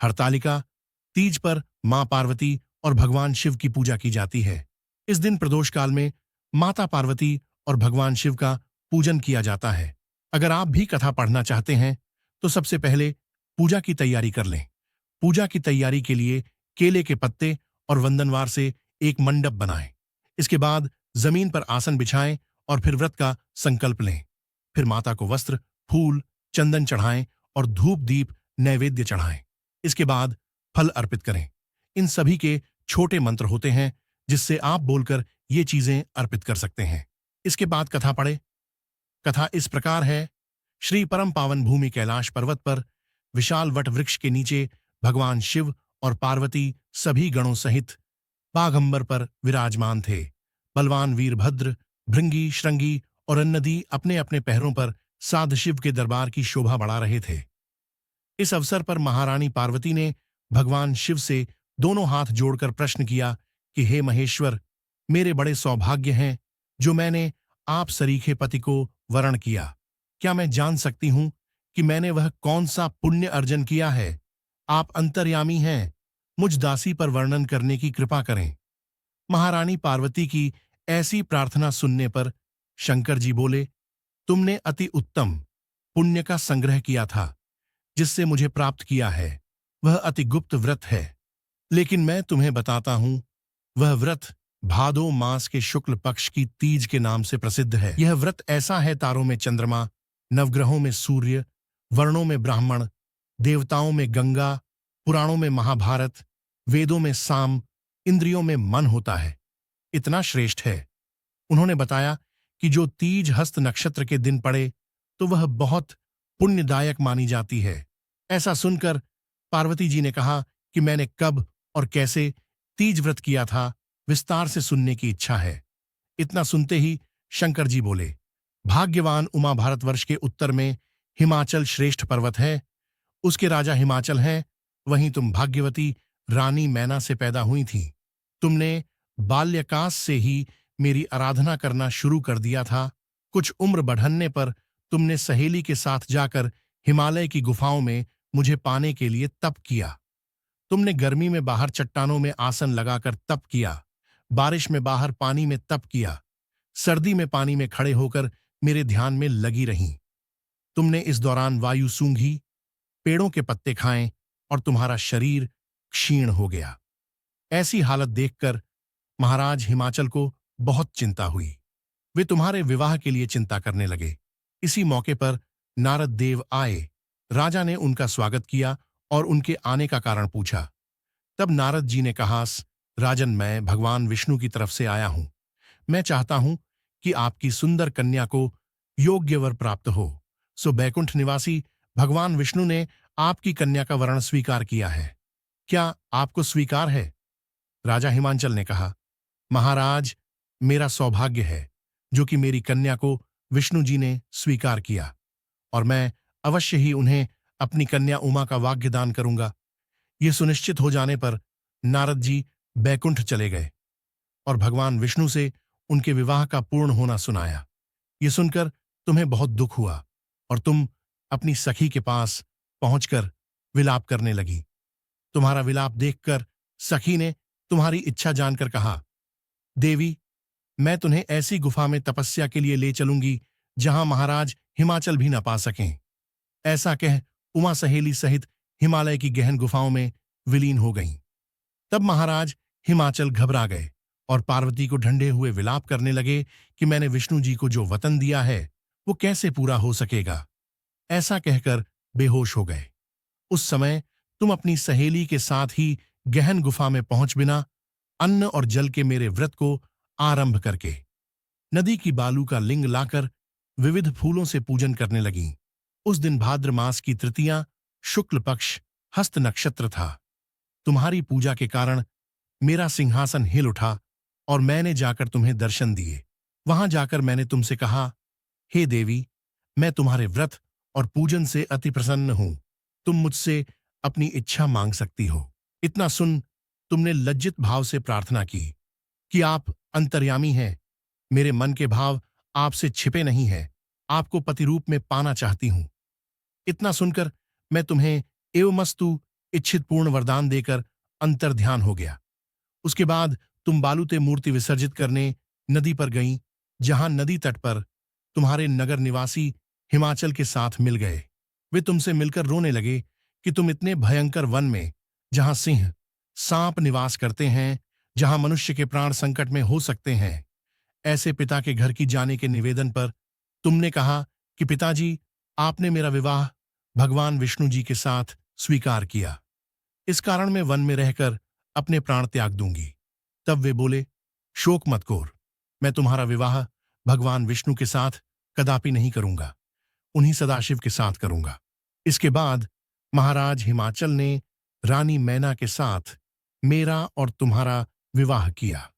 हरतालिका तीज पर मां पार्वती और भगवान शिव की पूजा की जाती है। इस दिन प्रदोष काल में माता पार्वती और भगवान शिव का पूजन किया जाता है। अगर आप भी कथा पढ़ना चाहते हैं तो सबसे पहले पूजा की तैयारी कर लें। पूजा की तैयारी के लिए केले के पत्ते और वंदनवार से एक मंडप बनाएं। इसके बाद जमीन पर आसन बिछाएं और फिर व्रत का संकल्प लें। फिर माता को वस्त्र, फूल, चंदन चढ़ाएं और धूप दीप नैवेद्य चढ़ाएं। इसके बाद फल अर्पित करें। इन सभी के छोटे मंत्र होते हैं जिससे आप बोलकर ये चीजें अर्पित कर सकते हैं। इसके बाद कथा पढ़े। कथा इस प्रकार है। श्री परम पावन भूमि कैलाश पर्वत पर विशाल वट वृक्ष के नीचे भगवान शिव और पार्वती सभी गणों सहित बाघंबर पर विराजमान थे। बलवान वीरभद्र, भृंगी, श्रृंगी और अन्नदी अपने अपने पैरों पर साधशिव के दरबार की शोभा बढ़ा रहे थे। इस अवसर पर महारानी पार्वती ने भगवान शिव से दोनों हाथ जोड़कर प्रश्न किया कि हे महेश्वर, मेरे बड़े सौभाग्य हैं जो मैंने आप सरीखे पति को वरण किया। क्या मैं जान सकती हूं कि मैंने वह कौन सा पुण्य अर्जन किया है? आप अंतर्यामी हैं, मुझ दासी पर वर्णन करने की कृपा करें। महारानी पार्वती की ऐसी प्रार्थना सुनने पर शंकर जी बोले, तुमने अति उत्तम पुण्य का संग्रह किया था जिससे मुझे प्राप्त किया है। वह अति गुप्त व्रत है, लेकिन मैं तुम्हें बताता हूं। वह व्रत भादो मास के शुक्ल पक्ष की तीज के नाम से प्रसिद्ध है। यह व्रत ऐसा है, तारों में चंद्रमा, नवग्रहों में सूर्य, वर्णों में ब्राह्मण, देवताओं में गंगा, पुराणों में महाभारत, वेदों में साम, इंद्रियों में मन होता है। इतना श्रेष्ठ है। उन्होंने बताया कि जो तीज हस्त नक्षत्र के दिन पड़े तो वह बहुत पुण्यदायक मानी जाती है। ऐसा सुनकर पार्वती जी ने कहा कि मैंने कब और कैसे तीज व्रत किया था, विस्तार से सुनने की इच्छा है। इतना सुनते ही शंकर जी बोले, भाग्यवान उमा, भारतवर्ष के उत्तर में हिमाचल श्रेष्ठ पर्वत है, उसके राजा हिमाचल हैं। वहीं तुम भाग्यवती रानी मैना से पैदा हुई थी। तुमने बाल्यकाल से ही मेरी आराधना करना शुरू कर दिया था। कुछ उम्र बढ़ने पर तुमने सहेली के साथ जाकर हिमालय की गुफाओं में मुझे पाने के लिए तप किया। तुमने गर्मी में बाहर चट्टानों में आसन लगाकर तप किया, बारिश में बाहर पानी में तप किया, सर्दी में पानी में खड़े होकर मेरे ध्यान में लगी रहीं। तुमने इस दौरान वायु सूंघी, पेड़ों के पत्ते खाएं और तुम्हारा शरीर क्षीण हो गया। ऐसी हालत देखकर महाराज हिमाचल को बहुत चिंता हुई। वे तुम्हारे विवाह के लिए चिंता करने लगे। इसी मौके पर नारद देव आए। राजा ने उनका स्वागत किया और उनके आने का कारण पूछा। तब नारद जी ने कहा, राजन, मैं भगवान विष्णु की तरफ से आया हूं। मैं चाहता हूं कि आपकी सुंदर कन्या को योग्य वर प्राप्त हो। सो बैकुंठ निवासी भगवान विष्णु ने आपकी कन्या का वरण स्वीकार किया है। क्या आपको स्वीकार है? राजा हिमाचल ने कहा, महाराज, मेरा सौभाग्य है जो कि मेरी कन्या को विष्णु जी ने स्वीकार किया और मैं अवश्य ही उन्हें अपनी कन्या उमा का वाग्यदान करूंगा। ये सुनिश्चित हो जाने पर नारद जी बैकुंठ चले गए और भगवान विष्णु से उनके विवाह का पूर्ण होना सुनाया। ये सुनकर तुम्हें बहुत दुख हुआ और तुम अपनी सखी के पास पहुंचकर विलाप करने लगी। तुम्हारा विलाप देखकर सखी ने तुम्हारी इच्छा जानकर कहा, देवी, मैं तुम्हें ऐसी गुफा में तपस्या के लिए ले चलूंगी जहां महाराज हिमाचल भी न पा सकें। ऐसा कह उमा सहेली सहित हिमालय की गहन गुफाओं में विलीन हो गईं। तब महाराज हिमाचल घबरा गए और पार्वती को ढंढे हुए विलाप करने लगे कि मैंने विष्णु जी को जो वतन दिया है वो कैसे पूरा हो सकेगा। ऐसा कहकर बेहोश हो गए। उस समय तुम अपनी सहेली के साथ ही गहन गुफा में पहुंच बिना अन्न और जल के मेरे व्रत को आरंभ करके नदी की बालू का लिंग लाकर विविध फूलों से पूजन करने लगीं। उस दिन भाद्र मास की तृतीया शुक्ल पक्ष हस्त नक्षत्र था। तुम्हारी पूजा के कारण मेरा सिंहासन हिल उठा और मैंने जाकर तुम्हें दर्शन दिए। वहां जाकर मैंने तुमसे कहा, हे देवी, मैं तुम्हारे व्रत और पूजन से अति प्रसन्न हूं। तुम मुझसे अपनी इच्छा मांग सकती हो। इतना सुन तुमने लज्जित भाव से प्रार्थना की कि आप अंतर्यामी हैं, मेरे मन के भाव आपसे छिपे नहीं हैं, आपको पति रूप में पाना चाहती हूं। इतना सुनकर मैं तुम्हें एवमस्तु इच्छित पूर्ण वरदान देकर अंतर्ध्यान हो गया। उसके बाद तुम बालूते मूर्ति विसर्जित करने नदी पर गईं, जहां नदी तट पर तुम्हारे नगर निवासी हिमाचल के साथ मिल गए। वे तुमसे मिलकर रोने लगे कि तुम इतने भयंकर वन में, जहां सिंह सांप निवास करते हैं, जहां मनुष्य के प्राण संकट में हो सकते हैं, ऐसे पिता के घर की जाने के निवेदन पर तुमने कहा कि पिताजी, आपने मेरा विवाह भगवान विष्णु जी के साथ स्वीकार किया, इस कारण मैं वन में रहकर अपने प्राण त्याग दूंगी। तब वे बोले, शोक मत कोर, मैं तुम्हारा विवाह भगवान विष्णु के साथ कदापि नहीं करूंगा, उन्हीं सदाशिव के साथ करूंगा। इसके बाद महाराज हिमाचल ने रानी मैना के साथ मेरा और तुम्हारा विवाह किया।